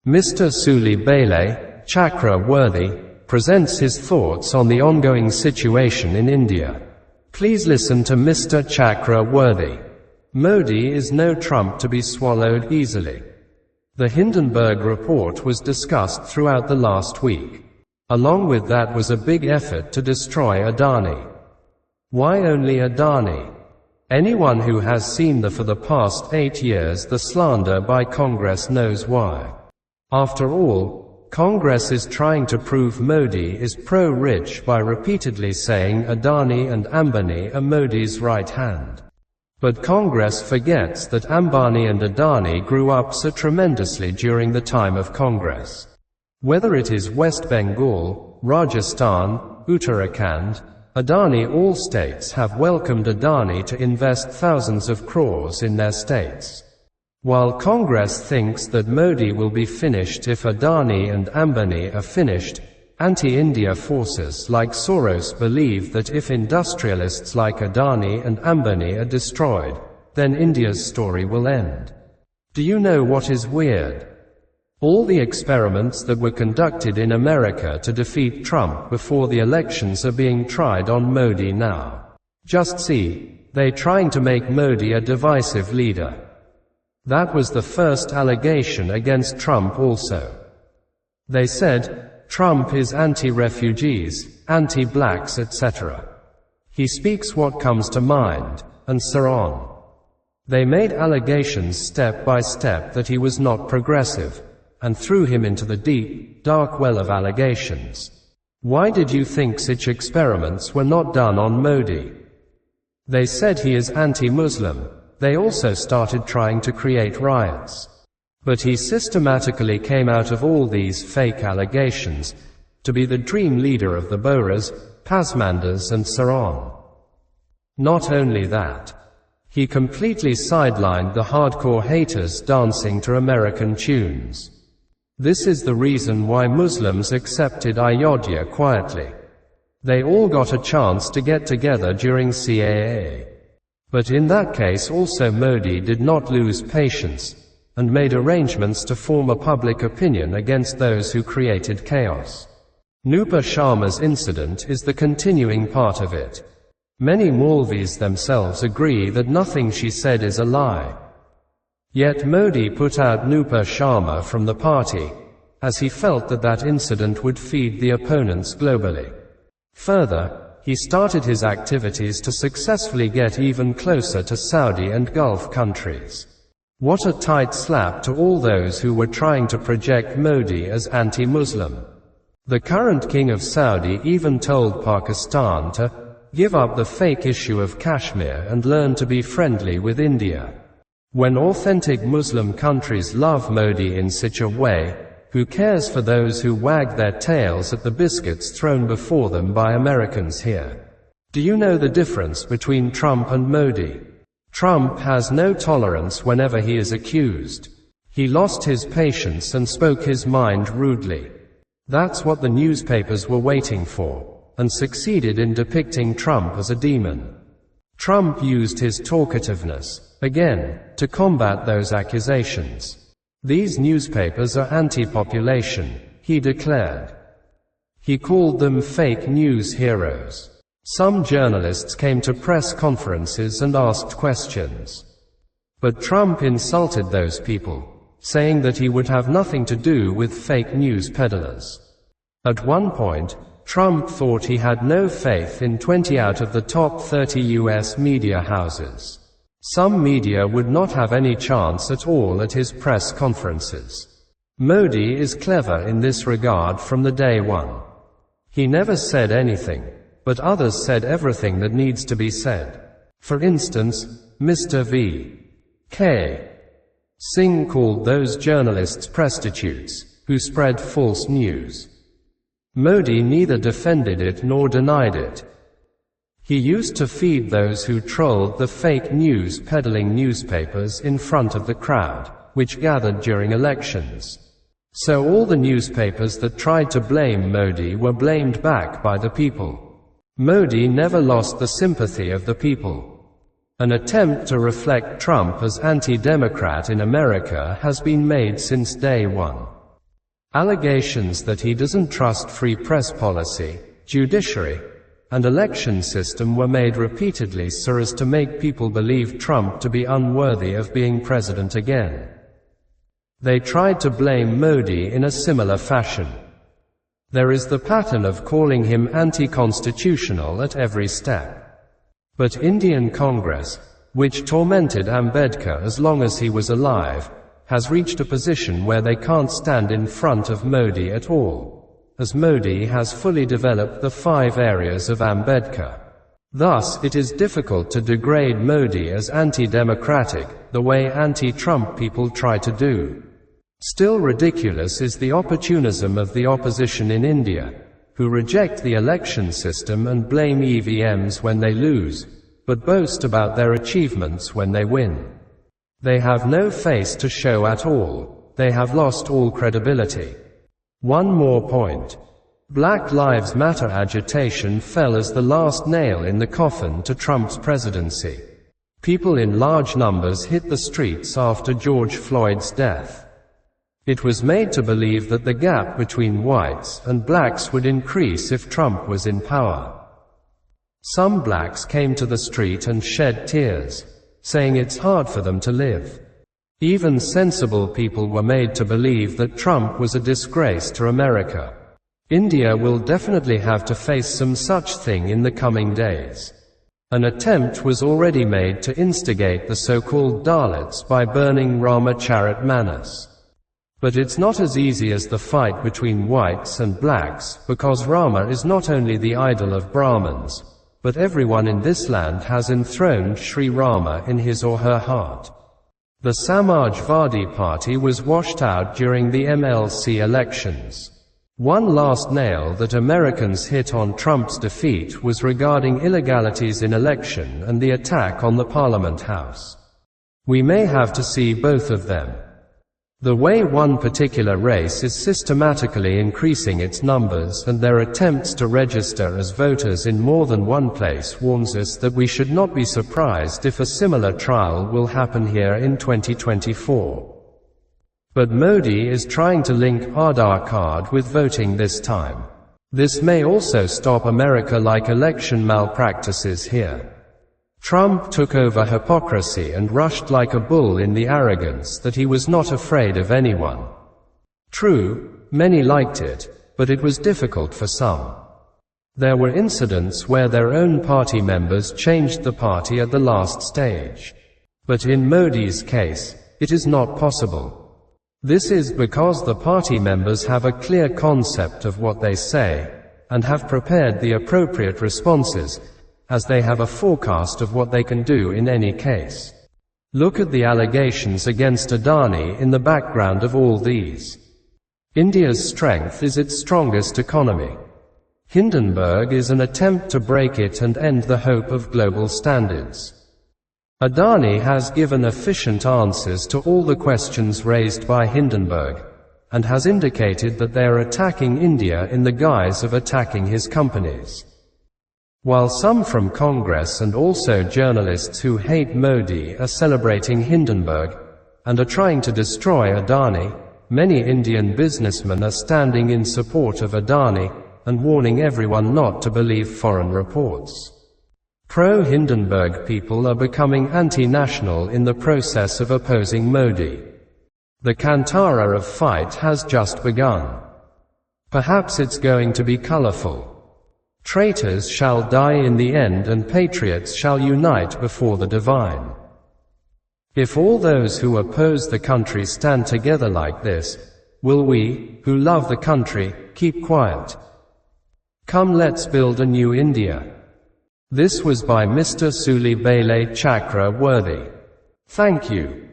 Mr. Suli Bele Chakraworthy presents his thoughts on the ongoing situation in India. Please listen to Mr. Chakraworthy. Modi is no Trump to be swallowed easily. The Hindenburg report was discussed throughout the last week. Along with that was a big effort to destroy Adani. Why only Adani? Anyone who has seen for the past 8 years the slander by Congress knows why. After all, Congress is trying to prove Modi is pro-rich by repeatedly saying Adani and Ambani are Modi's right hand. But Congress forgets that Ambani and Adani grew up so tremendously during the time of Congress. Whether it is West Bengal, Rajasthan, Uttarakhand, Adani, all states have welcomed Adani to invest thousands of crores in their states. While Congress thinks that Modi will be finished if Adani and Ambani are finished, anti-India forces like Soros believe that if industrialists like Adani and Ambani are destroyed, then India's story will end. Do you know what is weird? All the experiments that were conducted in America to defeat Trump before the elections are being tried on Modi now. Just see, they're trying to make Modi a divisive leader. That was the first allegation against Trump also. They said, Trump is anti-refugees, anti-blacks, etc. He speaks what comes to mind, and so on. They made allegations step by step that he was not progressive, and threw him into the deep, dark well of allegations. Why did you think such experiments were not done on Modi? They said he is anti-Muslim. They also started trying to create riots. But he systematically came out of all these fake allegations to be the dream leader of the Bohras, Pasmandas and so on. Not only that, he completely sidelined the hardcore haters dancing to American tunes. This is the reason why Muslims accepted Ayodhya quietly. They all got a chance to get together during CAA. But in that case also Modi did not lose patience, and made arrangements to form a public opinion against those who created chaos. Nupur Sharma's incident is the continuing part of it. Many Maulvis themselves agree that nothing she said is a lie. Yet Modi put out Nupur Sharma from the party, as he felt that that incident would feed the opponents globally. Further, he started his activities to successfully get even closer to Saudi and Gulf countries. What a tight slap to all those who were trying to project Modi as anti-Muslim. The current king of Saudi even told Pakistan to give up the fake issue of Kashmir and learn to be friendly with India. When authentic Muslim countries love Modi in such a way, who cares for those who wag their tails at the biscuits thrown before them by Americans here? Do you know the difference between Trump and Modi? Trump has no tolerance whenever he is accused. He lost his patience and spoke his mind rudely. That's what the newspapers were waiting for, and succeeded in depicting Trump as a demon. Trump used his talkativeness, again, to combat those accusations. These newspapers are anti-population, he declared. He called them fake news heroes. Some journalists came to press conferences and asked questions. But Trump insulted those people, saying that he would have nothing to do with fake news peddlers. At one point, Trump thought he had no faith in 20 out of the top 30 US media houses. Some media would not have any chance at all at his press conferences. Modi is clever in this regard from the day one. He never said anything, but others said everything that needs to be said. For instance, Mr. V.K. Singh called those journalists prostitutes, who spread false news. Modi neither defended it nor denied it. He used to feed those who trolled the fake news peddling newspapers in front of the crowd, which gathered during elections. So all the newspapers that tried to blame Modi were blamed back by the people. Modi never lost the sympathy of the people. An attempt to reflect Trump as anti-democrat in America has been made since day one. Allegations that he doesn't trust free press policy, judiciary, and election system were made repeatedly so as to make people believe Trump to be unworthy of being president again. They tried to blame Modi in a similar fashion. There is the pattern of calling him anti-constitutional at every step. But Indian Congress, which tormented Ambedkar as long as he was alive, has reached a position where they can't stand in front of Modi at all, as Modi has fully developed the 5 areas of Ambedkar. Thus, it is difficult to degrade Modi as anti-democratic, the way anti-Trump people try to do. Still ridiculous is the opportunism of the opposition in India, who reject the election system and blame EVMs when they lose, but boast about their achievements when they win. They have no face to show at all. They have lost all credibility. One more point. Black Lives Matter agitation fell as the last nail in the coffin to Trump's presidency. People in large numbers hit the streets after George Floyd's death. It was made to believe that the gap between whites and blacks would increase if Trump was in power. Some blacks came to the street and shed tears, saying it's hard for them to live. Even sensible people were made to believe that Trump was a disgrace to America. India will definitely have to face some such thing in the coming days. An attempt was already made to instigate the so-called Dalits by burning Ramacharit Manas. But it's not as easy as the fight between whites and blacks, because Rama is not only the idol of Brahmins, but everyone in this land has enthroned Sri Rama in his or her heart. The Samajwadi Party was washed out during the MLC elections. One last nail that Americans hit on Trump's defeat was regarding illegalities in election and the attack on the Parliament House. We may have to see both of them. The way one particular race is systematically increasing its numbers and their attempts to register as voters in more than one place warns us that we should not be surprised if a similar trial will happen here in 2024. But Modi is trying to link Aadhaar card with voting this time. This may also stop America-like election malpractices here. Trump took over hypocrisy and rushed like a bull in the arrogance that he was not afraid of anyone. True, many liked it, but it was difficult for some. There were incidents where their own party members changed the party at the last stage. But in Modi's case, it is not possible. This is because the party members have a clear concept of what they say, and have prepared the appropriate responses, as they have a forecast of what they can do in any case. Look at the allegations against Adani in the background of all these. India's strength is its strongest economy. Hindenburg is an attempt to break it and end the hope of global standards. Adani has given efficient answers to all the questions raised by Hindenburg, and has indicated that they are attacking India in the guise of attacking his companies. While some from Congress and also journalists who hate Modi are celebrating Hindenburg, and are trying to destroy Adani, many Indian businessmen are standing in support of Adani, and warning everyone not to believe foreign reports. Pro-Hindenburg people are becoming anti-national in the process of opposing Modi. The Kantara of fight has just begun. Perhaps it's going to be colorful. Traitors shall die in the end and patriots shall unite before the divine. If all those who oppose the country stand together like this, will we, who love the country, keep quiet? Come, let's build a new India. This was by Mr. Suli Bele Chakra Worthy. Thank you.